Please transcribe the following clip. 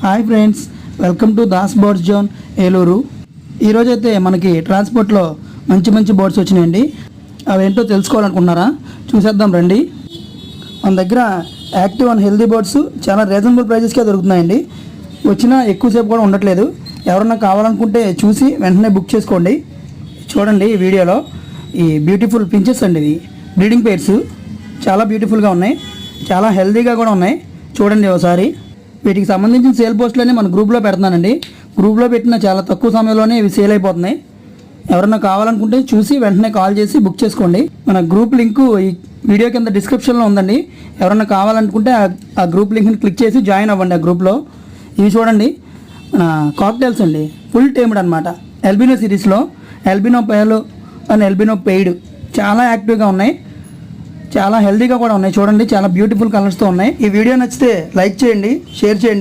Hi friends, welcome to Das birds zone Eluru. ఈరోజైతే మనకి ట్రాన్స్పోర్ట్లో మంచి బర్డ్స్ వచ్చినాయండి. అవేంటో తెలుసుకోవాలనుకుంటున్నారా? చూసేద్దాం రండి. మన దగ్గర యాక్టివ్ అండ్ హెల్దీ బర్డ్స్ చాలా రీజనబుల్ ప్రైజెస్కే దొరుకుతున్నాయండి. వచ్చినా ఎక్కువసేపు కూడా ఉండట్లేదు. ఎవరన్నా కావాలనుకుంటే చూసి వెంటనే బుక్ చేసుకోండి. చూడండి ఈ వీడియోలో ఈ బ్యూటిఫుల్ పించెస్ అండి. ఇవి బ్రీడింగ్ పేర్స్ చాలా బ్యూటిఫుల్గా ఉన్నాయి, చాలా హెల్దీగా కూడా ఉన్నాయి. చూడండి ఒకసారి. వీటికి సంబంధించిన సేల్ పోస్టులన్నీ మన గ్రూప్లో పెడుతున్నానండి. గ్రూప్లో పెట్టిన చాలా తక్కువ సమయంలోనే ఇవి సేల్ అయిపోతున్నాయి. ఎవరన్నా కావాలనుకుంటే చూసి వెంటనే కాల్ చేసి బుక్ చేసుకోండి. మన గ్రూప్ లింకు ఈ వీడియో కింద డిస్క్రిప్షన్లో ఉందండి. ఎవరన్నా కావాలనుకుంటే ఆ గ్రూప్ లింక్ని క్లిక్ చేసి జాయిన్ అవ్వండి ఆ గ్రూప్లో. ఇవి చూడండి మన కాక్టైల్స్ అండి, ఫుల్ టైమ్డ్ అనమాట. ఎల్బినో సిరీస్లో ఎల్బినో పేలు అండ్ ఎల్బినో పెయిడ్ చాలా యాక్టివ్గా ఉన్నాయి, చాలా హెల్దీగా కూడా ఉన్నాయి. చూడండి చాలా బ్యూటిఫుల్ కలర్స్తో ఉన్నాయి. ఈ వీడియో నచ్చితే లైక్ చేయండి, షేర్ చేయండి.